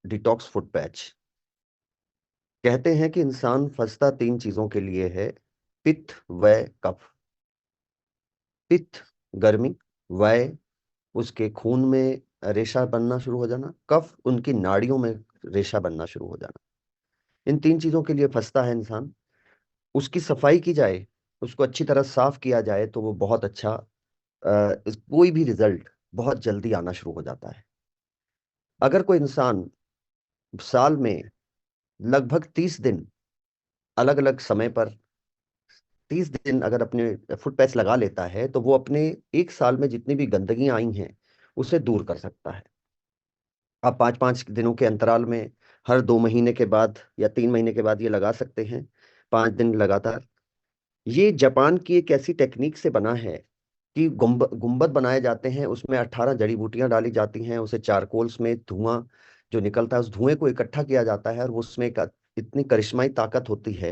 Detox foot patch. कहते हैं कि इंसान फंसता 3 चीजों के लिए है: पित्त, वय, कफ। पित्त, गर्मी। वय, उसके खून में रेशा बनना शुरू हो जाना। कफ, उनकी नाड़ियों में रेशा बनना शुरू हो जाना। इन 3 चीजों के लिए फंसता है इंसान। उसकी सफाई की जाए, उसको अच्छी तरह साफ किया जाए तो वो बहुत अच्छा कोई भी रिजल्ट बहुत जल्दी आना शुरू हो जाता है। अगर कोई इंसान साल में लगभग 30 दिन अलग अलग समय पर 30 दिन अगर अपने फुट पैच लगा लेता है तो वो अपने एक साल में जितनी भी गंदगी आई हैं उसे दूर कर सकता है। आप 5-5 दिनों के अंतराल में हर 2 महीने के बाद या 3 महीने के बाद ये लगा सकते हैं, 5 दिन लगातार। ये जापान की एक ऐसी टेक्निक से बना है कि गुंबद बनाए जाते हैं, उसमें 18 जड़ी बूटियां डाली जाती हैं, उसे चारकोल्स में धुआं जो निकलता है उस धुएं को इकट्ठा किया जाता है और उसमें इतनी करिश्माई ताकत होती है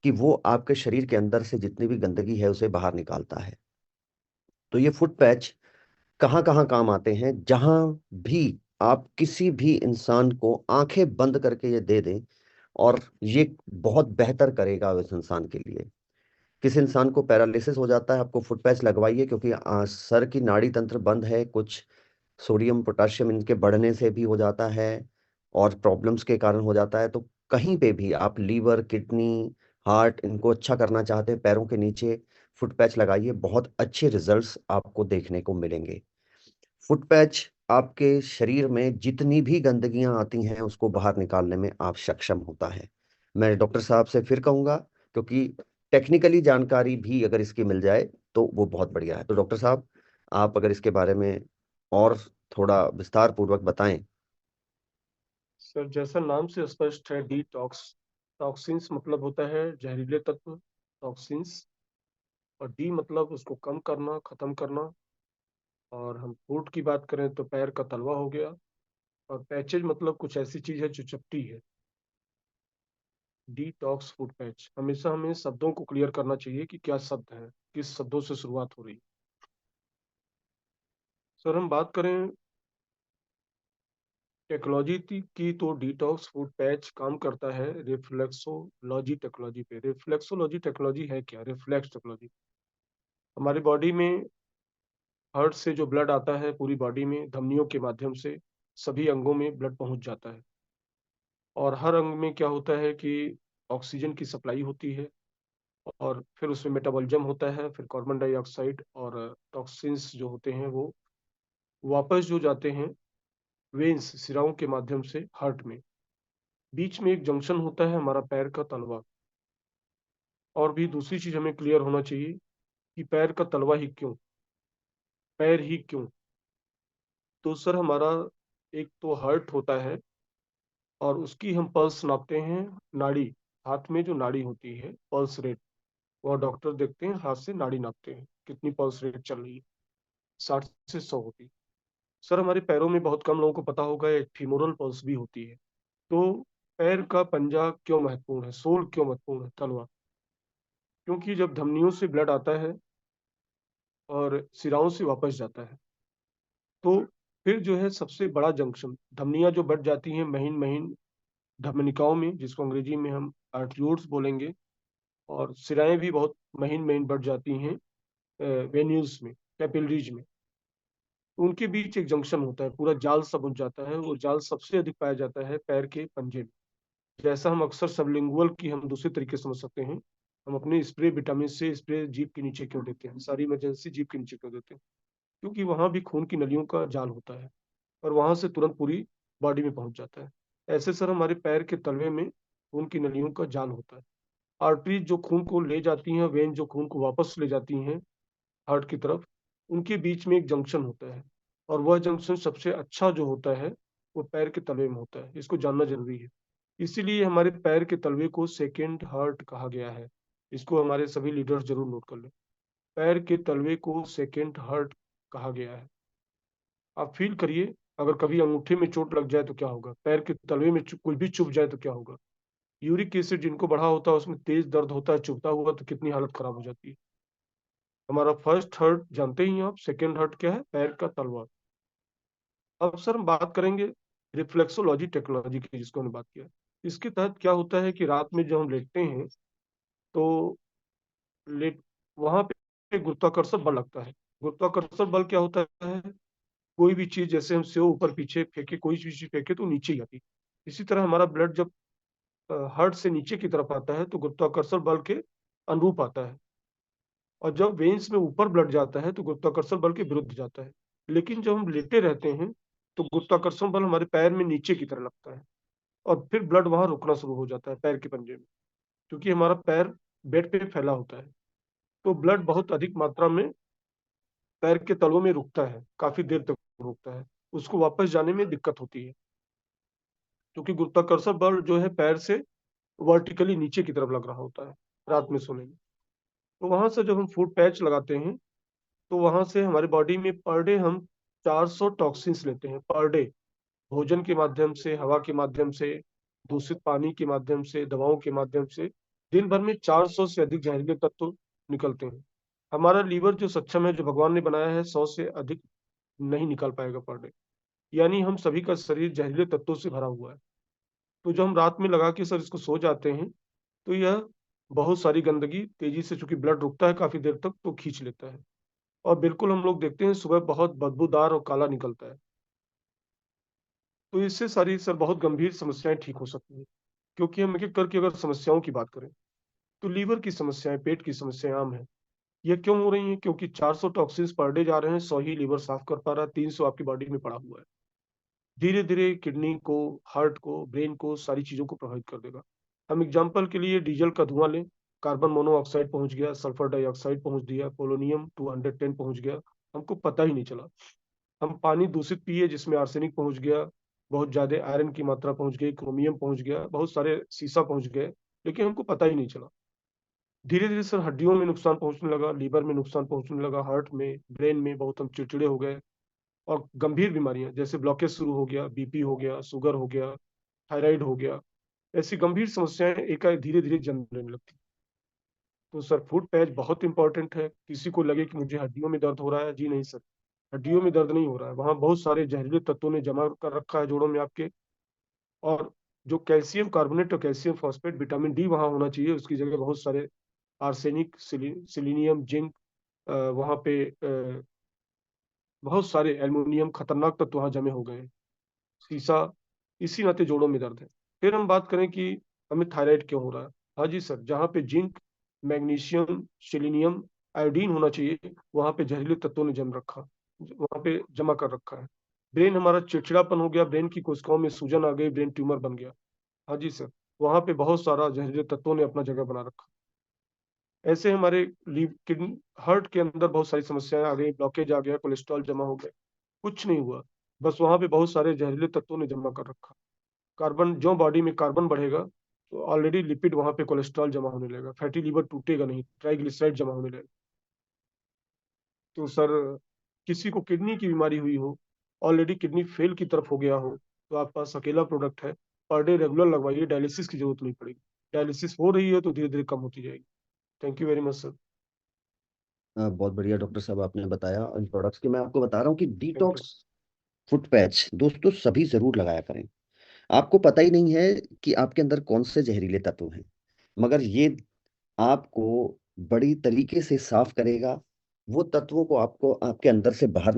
कि वो आपके शरीर के अंदर से जितनी भी गंदगी है उसे बाहर निकालता है। तो ये फुट पैच कहाँ कहाँ काम आते हैं, जहां भी आप किसी भी इंसान को आंखें बंद करके ये दे दें और ये बहुत बेहतर करेगा उस इंसान के लिए। किसी इंसान को पैरालिसिस हो जाता है, आपको फुट पैच लगवाइए, क्योंकि सर की नाड़ी तंत्र बंद है, कुछ सोडियम पोटाशियम इनके बढ़ने से भी हो जाता है और प्रॉब्लम्स के कारण हो जाता है। तो कहीं पे भी आप लीवर, किडनी, हार्ट इनको अच्छा करना चाहते हैं, पैरों के नीचे फुट पैच लगाइए, बहुत अच्छे रिजल्ट्स आपको देखने को मिलेंगे। फुट पैच आपके शरीर में जितनी भी गंदगियां आती हैं उसको बाहर निकालने में आप सक्षम होता है। मैं डॉक्टर साहब से फिर कहूंगा, क्योंकि टेक्निकली जानकारी भी अगर इसकी मिल जाए तो वो बहुत बढ़िया है। तो डॉक्टर साहब, आप अगर इसके बारे में और थोड़ा विस्तार पूर्वक बताएं। सर, जैसा नाम से स्पष्ट है, डिटॉक्स। टॉक्सिन्स मतलब होता है जहरीले तत्व, टॉक्सिन्स। और डी मतलब उसको कम करना, खत्म करना। और हम फूड की बात करें तो पैर का तलवा हो गया। और पैचेज मतलब कुछ ऐसी चीज है जो चपटी है। डिटॉक्स फूड पैच, हमेशा हमें शब्दों को क्लियर करना चाहिए कि क्या शब्द है, किस शब्दों से शुरुआत हो रही है। सर, हम बात करें टेक्नोलॉजी की तो डिटॉक्स फूड पैच काम करता है रिफ्लेक्सोलॉजी टेक्नोलॉजी पे। रिफ्लेक्सोलॉजी टेक्नोलॉजी है क्या? रिफ्लेक्स टेक्नोलॉजी हमारी बॉडी में हार्ट से जो ब्लड आता है पूरी बॉडी में धमनियों के माध्यम से सभी अंगों में ब्लड पहुंच जाता है। और हर अंग में क्या होता है कि ऑक्सीजन की सप्लाई होती है। और फिर उसमें मेटाबॉलिज्म होता है, फिर कार्बन डाइऑक्साइड और टॉक्सिन्स जो होते हैं वो वापस जो जाते हैं वेन्स, सिराओं के माध्यम से हार्ट में। बीच में एक जंक्शन होता है हमारा पैर का तलवा। और भी दूसरी चीज हमें क्लियर होना चाहिए कि पैर का तलवा ही क्यों, पैर ही क्यों। तो सर, हमारा एक तो हार्ट होता है और उसकी हम पल्स नापते हैं। नाड़ी, हाथ में जो नाड़ी होती है पल्स रेट, वह डॉक्टर देखते हैं, हाथ से नाड़ी नापते हैं कितनी पल्स रेट चल रही है। 60 से 100 होती है। सर, हमारे पैरों में बहुत कम लोगों को पता होगा एक फीमोरल पल्स भी होती है। तो पैर का पंजा क्यों महत्वपूर्ण है, सोल क्यों महत्वपूर्ण है, तलवा? क्योंकि जब धमनियों से ब्लड आता है और सिराओं से वापस जाता है तो फिर जो है सबसे बड़ा जंक्शन, धमनियां जो बढ़ जाती हैं महीन महीन धमनिकाओं में, जिसको अंग्रेजी में हम आर्ट्रियोल्स बोलेंगे। और सिराएं भी बहुत महीन महीन बढ़ जाती हैं वेन्यूज में, कैपिलरीज में। तो उनके बीच एक जंक्शन होता है, पूरा जाल सा बुन जाता है। वो जाल सबसे अधिक पाया जाता है पैर के पंजे में। जैसा हम अक्सर सबलिंगुअल की हम दूसरे तरीके से समझ सकते हैं। हम अपने स्प्रे, विटामिन से स्प्रे जीभ के नीचे क्यों देते हैं, सारी इमरजेंसी जीभ के नीचे क्यों देते हैं? क्योंकि वहां भी खून की नलियों का जाल होता है और वहां से तुरंत पूरी बॉडी में पहुंच जाता है। ऐसे सर, हमारे पैर के तलवे में खून की नलियों का जाल होता है। आर्टरीज जो खून को ले जाती हैं, वेन जो खून को वापस ले जाती हैं हार्ट की तरफ, उनके बीच में एक जंक्शन होता है। और वह जंक्शन सबसे अच्छा जो होता है वो पैर के तलवे में होता है। इसको जानना जरूरी है। इसीलिए हमारे पैर के तलवे को सेकेंड हार्ट कहा गया है। इसको हमारे सभी लीडर्स जरूर नोट कर लें। पैर के तलवे को सेकेंड हार्ट कहा गया है। आप फील करिए, अगर कभी अंगूठे में चोट लग जाए तो क्या होगा, पैर के तलवे में कुछ भी चुभ जाए तो क्या होगा। यूरिक एसिड जिनको बढ़ा होता है उसमें तेज दर्द होता है, चुभता हुआ तो कितनी हालत खराब हो जाती है। हमारा फर्स्ट हर्ट जानते ही हैं आप, सेकेंड हर्ट क्या है? पैर का तलवा। अब सर, हम बात करेंगे रिफ्लेक्सोलॉजी टेक्नोलॉजी की, जिसको हमने बात किया। इसके तहत क्या होता है कि रात में जब हम लेटते हैं तो लेट वहां पे गुरुत्वाकर्षण बल लगता है। गुरुत्वाकर्षण बल क्या होता है, कोई भी चीज जैसे हम सेव ऊपर पीछे फेंके, कोई भी चीज फेंके तो नीचे ही आती। इसी तरह हमारा ब्लड जब हार्ट से नीचे की तरफ आता है तो गुरुत्वाकर्षण बल के अनुरूप आता है, और जब वेन्स में ऊपर ब्लड जाता है तो गुरुत्वाकर्षण बल के विरुद्ध जाता है। लेकिन जब हम लेटे रहते हैं तो गुरुत्वाकर्षण बल हमारे पैर में नीचे की तरफ लगता है, और फिर ब्लड वहां रुकना शुरू हो जाता है पैर के पंजे में, क्योंकि हमारा पैर बेड पे फैला होता है। तो ब्लड बहुत अधिक मात्रा में पैर के तलवों में रुकता है, काफी देर तक रुकता है। उसको वापस जाने में दिक्कत होती है, क्योंकि गुरुत्वाकर्षण बल जो है पैर से वर्टिकली नीचे की तरफ लग रहा होता है रात में सोने में। तो वहां से जब हम फूड पैच लगाते हैं तो वहां से हमारी बॉडी में पर डे हम 400 टॉक्सिन्स लेते हैं पर डे। भोजन के माध्यम से, हवा के माध्यम से, दूषित पानी के माध्यम से, दवाओं के माध्यम से दिन भर में 400 से अधिक जहरीले तत्व निकलते हैं। हमारा लीवर जो सक्षम है, जो भगवान ने बनाया है, 100 से अधिक नहीं निकाल पाएगा पर डे। यानी हम सभी का शरीर जहरीले तत्वों से भरा हुआ है। तो जो हम रात में लगा के सर इसको सो जाते हैं तो यह बहुत सारी गंदगी तेजी से, चूंकि ब्लड रुकता है काफी देर तक, तो खींच लेता है। और बिल्कुल हम लोग देखते हैं सुबह बहुत बदबूदार और काला निकलता है। तो इससे सारी सर बहुत गंभीर समस्याएं ठीक हो सकती हैं। क्योंकि हम एक एक करके अगर समस्याओं की बात करें तो लीवर की समस्याएं, पेट की समस्याएं आम है। ये क्यों हो रही हैं? क्योंकि 400 टॉक्सिन्स पर डे जा रहे हैं, 100 ही लीवर साफ कर पा रहा है, 300 आपकी बॉडी में पड़ा हुआ है। धीरे धीरे किडनी को, हार्ट को, ब्रेन को, सारी चीजों को प्रभावित कर देगा। हम एग्जाम्पल के लिए डीजल का धुआं लें, कार्बन मोनोऑक्साइड पहुंच गया, सल्फर डाइऑक्साइड पहुंच दिया, पोलोनियम 210 पहुंच गया, हमको पता ही नहीं चला। हम पानी दूषित पिए जिसमें आर्सेनिक पहुंच गया, बहुत ज्यादा आयरन की मात्रा पहुंच गई, क्रोमियम पहुंच गया, बहुत सारे सीसा पहुंच गए, लेकिन हमको पता ही नहीं चला। धीरे धीरे सर हड्डियों में नुकसान पहुंचने लगा, लीवर में नुकसान पहुंचने लगा, हार्ट में, ब्रेन में बहुत हम चिड़चिड़े हो गए। और गंभीर बीमारियां जैसे ब्लॉकेज शुरू हो गया, बीपी हो गया, शुगर हो गया, थायराइड हो गया, ऐसी गंभीर समस्याएं एकाएक धीरे धीरे जन्म लेने लगती। तो सर फूड पैच बहुत इंपॉर्टेंट है। किसी को लगे कि मुझे हड्डियों में दर्द हो रहा है, जी नहीं सर, हड्डियों में दर्द नहीं हो रहा है, वहां बहुत सारे जहरीले तत्वों ने जमा कर रखा है जोड़ों में आपके। और जो कैल्शियम कार्बोनेट और कैल्शियम फॉस्फेट, विटामिन डी वहां होना चाहिए, उसकी जगह बहुत सारे आर्सेनिक, सिलीनियम, जिंक, वहां पे बहुत सारे एल्युमिनियम खतरनाक तत्व वहां जमे हो गए हैं, सीसा। इसी नाते जोड़ों में दर्द है। फिर हम बात करें कि हमें थायराइड क्यों हो रहा है। हाँ जी सर, जहाँ पे जिंक, मैग्नीशियम, सेलेनियम, आयोडीन होना चाहिए, वहां पे जहरीले तत्वों ने जम रखा, वहां पे जमा कर रखा है। ब्रेन हमारा चिड़चिड़ापन हो गया, ब्रेन की कोशिकाओं में सूजन आ गई, ब्रेन ट्यूमर बन गया। हाँ जी सर, वहां पे बहुत सारा जहरीले तत्वों ने अपना जगह बना रखा। ऐसे हमारे लीव किडनी, हार्ट के अंदर बहुत सारी समस्याएं आ गई, ब्लॉकेज आ गया, कोलेस्ट्रॉल जमा हो गया। कुछ नहीं हुआ, बस वहां पे बहुत सारे जहरीले तत्वों ने जमा कर रखा। कार्बन, जो बॉडी में कार्बन बढ़ेगा तो ऑलरेडी लिपिड वहां पे कोलेस्ट्रॉल जमा होने लगेगा, फैटी लीवर टूटेगा नहीं, ट्राइग्लिसराइड जमा होने लगेगा। तो सर किसी को किडनी की बीमारी हुई हो, ऑलरेडी किडनी फेल की तरफ हो गया हो, तो आपके पास अकेला प्रोडक्ट है, पर डे रेगुलर लगवाइए, डायलिसिस की जरूरत नहीं पड़ेगी। डायलिसिस हो रही है तो धीरे धीरे कम होती जाएगी। Thank you very much sir. बहुत बढ़िया डॉक्टर साहब आपने बताया इन प्रोडक्ट्स की। मैं आपको बता रहा हूँ कि thank you. Detox foot patch दोस्तों सभी जरूर लगाया करें। आपको पता ही नहीं है कि आपके अंदर कौन से जहरीले तत्व हैं, मगर ये आपको बड़ी तरीके से साफ करेगा। वो तत्वों को आपको आपके अंदर से बाहर